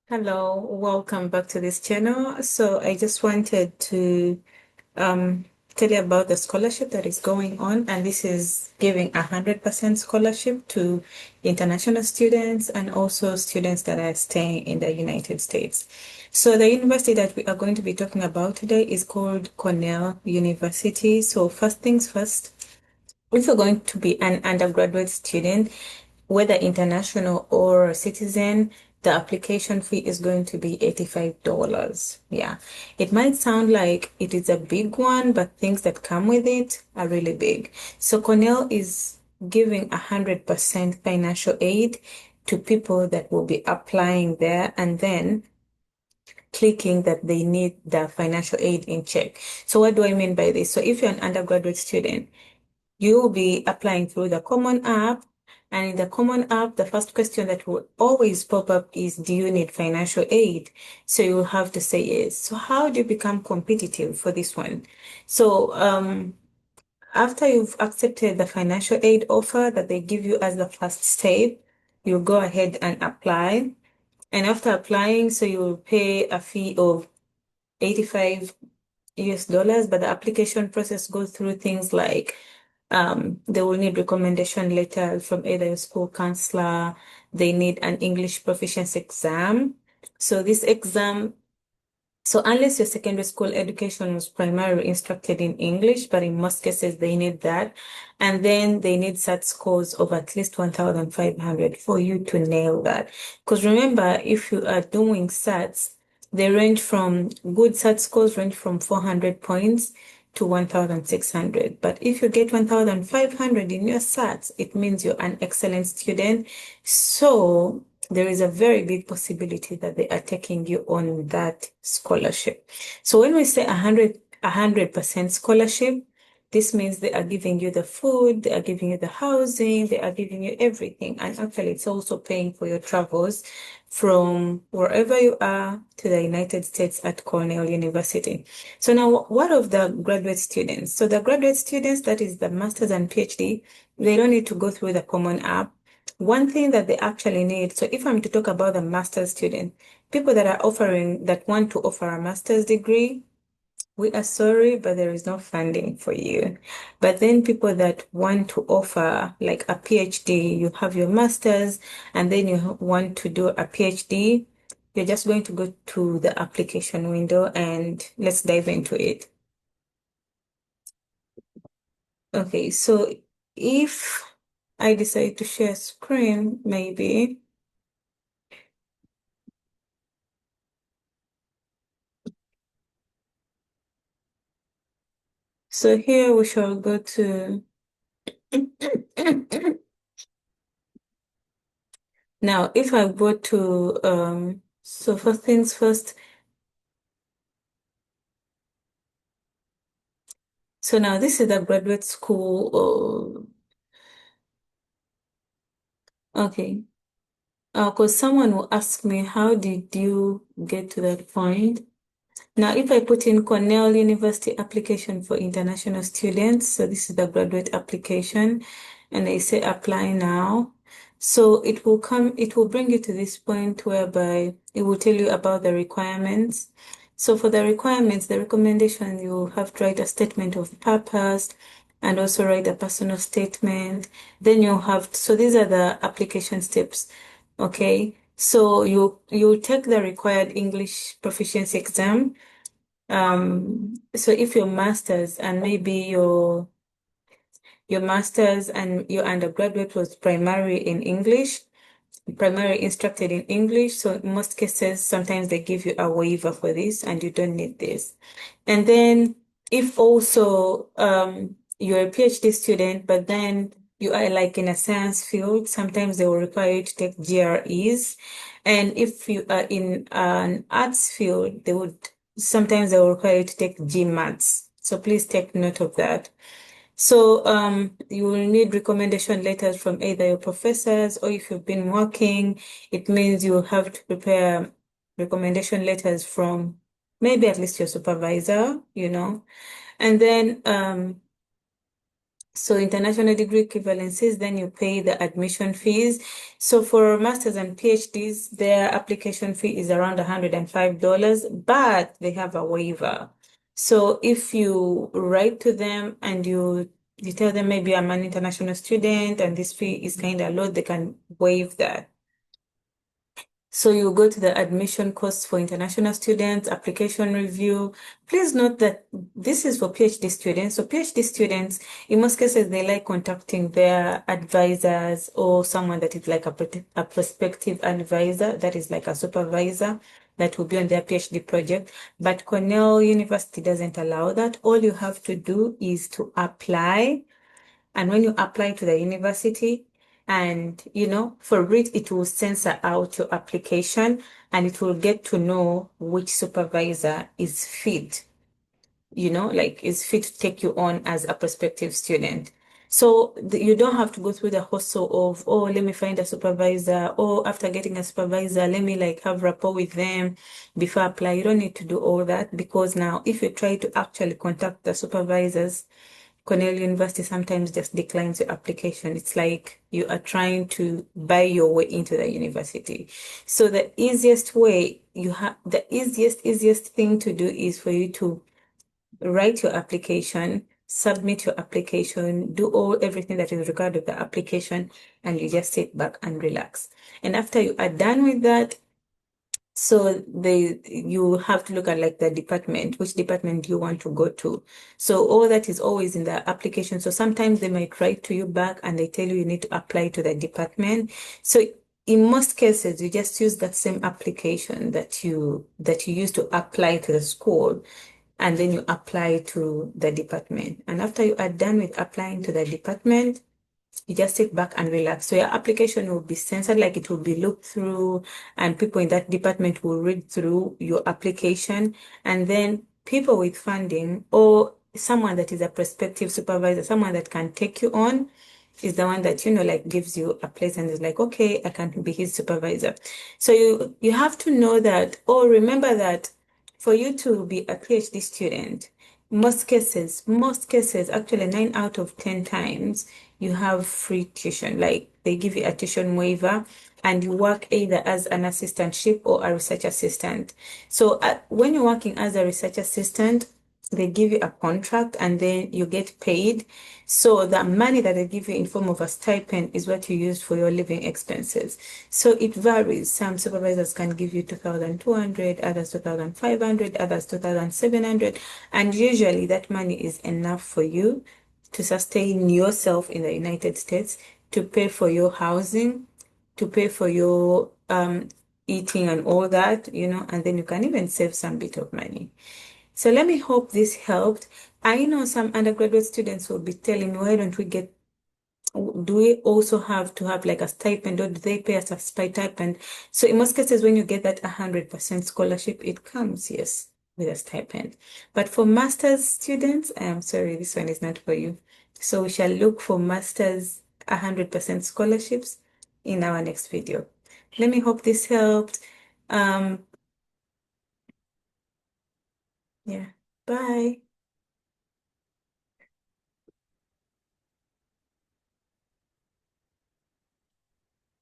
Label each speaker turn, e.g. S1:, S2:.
S1: Hello, welcome back to this channel. So I just wanted to um, tell you about the scholarship that is going on, and this is giving 100% scholarship to international students and also students that are staying in the United States. So the university that we are going to be talking about today is called Cornell University. So first things first, if you're going to be an undergraduate student, whether international or citizen, the application fee is going to be $85. Yeah, it might sound like it is a big one, but things that come with it are really big. So Cornell is giving 100% financial aid to people that will be applying there and then clicking that they need the financial aid in check. So what do I mean by this? So if you're an undergraduate student, you will be applying through the Common App. And in the Common App, the first question that will always pop up is, do you need financial aid? So you will have to say yes. So how do you become competitive for this one? So after you've accepted the financial aid offer that they give you as the first step, you go ahead and apply. And after applying, so you will pay a fee of 85 US dollars, but the application process goes through things like they will need recommendation letters from either your school counselor. They need an English proficiency exam. So this exam, so unless your secondary school education was primarily instructed in English, but in most cases they need that. And then they need SAT scores of at least 1,500 for you to nail that. Because remember, if you are doing SATs, they range from good SAT scores range from 400 points to 1,600. But if you get 1,500 in your SATs, it means you're an excellent student. So there is a very big possibility that they are taking you on that scholarship. So when we say 100% scholarship, this means they are giving you the food, they are giving you the housing, they are giving you everything. And actually, it's also paying for your travels from wherever you are to the United States at Cornell University. So now, what of the graduate students? So the graduate students, that is the master's and PhD, they don't need to go through the Common App. One thing that they actually need, so if I'm to talk about the master's student, people that are offering, that want to offer a master's degree, we are sorry, but there is no funding for you. But then people that want to offer like a PhD, you have your master's and then you want to do a PhD, you're just going to go to the application window and let's dive into it. Okay, so if I decide to share screen, maybe. So here we shall go to now if I go to so first things first, so now this is the graduate school. Okay. Because someone will ask me, how did you get to that point? Now, if I put in Cornell University application for international students, so this is the graduate application, and I say apply now. So it will bring you to this point whereby it will tell you about the requirements. So for the requirements, the recommendation, you have to write a statement of purpose and also write a personal statement. Then you have, so these are the application steps. Okay. So you take the required English proficiency exam. So if your master's and maybe your master's and your undergraduate was primary in English, primary instructed in English, so in most cases, sometimes they give you a waiver for this and you don't need this. And then if also you're a PhD student, but then you are like in a science field, sometimes they will require you to take GREs. And if you are in an arts field, sometimes they will require you to take GMATs. So please take note of that. So you will need recommendation letters from either your professors or if you've been working, it means you have to prepare recommendation letters from maybe at least your supervisor, you know. And then So international degree equivalencies, then you pay the admission fees. So for masters and PhDs, their application fee is around $105, but they have a waiver. So if you write to them and you tell them maybe I'm an international student and this fee is kind of low, they can waive that. So you go to the admission costs for international students, application review. Please note that this is for PhD students. So PhD students, in most cases, they like contacting their advisors or someone that is like a prospective advisor, that is like a supervisor that will be on their PhD project. But Cornell University doesn't allow that. All you have to do is to apply, and when you apply to the university, and for it will censor out your application and it will get to know which supervisor is fit, like is fit to take you on as a prospective student. So you don't have to go through the hustle of, oh, let me find a supervisor, or after getting a supervisor, let me like have rapport with them before I apply. You don't need to do all that, because now if you try to actually contact the supervisors, Cornell University sometimes just declines your application. It's like you are trying to buy your way into the university. So the easiest way the easiest thing to do is for you to write your application, submit your application, do everything that is required of the application, and you just sit back and relax. And after you are done with that, so you have to look at like the department, which department you want to go to. So all that is always in the application. So sometimes they might write to you back and they tell you need to apply to the department. So in most cases, you just use that same application that you use to apply to the school, and then you apply to the department. And after you are done with applying to the department, you just sit back and relax. So your application will be censored, like it will be looked through, and people in that department will read through your application. And then people with funding or someone that is a prospective supervisor, someone that can take you on, is the one that, like gives you a place and is like, okay, I can be his supervisor. So you have to know that, or remember that for you to be a PhD student, most cases, actually 9 out of 10 times, you have free tuition. Like they give you a tuition waiver and you work either as an assistantship or a research assistant. So when you're working as a research assistant, they give you a contract and then you get paid. So the money that they give you in form of a stipend is what you use for your living expenses. So it varies. Some supervisors can give you 2,200, others 2,500, others 2,700. And usually that money is enough for you to sustain yourself in the United States, to pay for your housing, to pay for your eating and all that, and then you can even save some bit of money. So let me hope this helped. I know some undergraduate students will be telling me, why don't we do we also have to have like a stipend, or do they pay us a stipend? So in most cases, when you get that 100% scholarship, it comes, yes, with a stipend. But for master's students, I am sorry, this one is not for you. So we shall look for master's 100% scholarships in our next video. Let me hope this helped. Um, yeah, bye.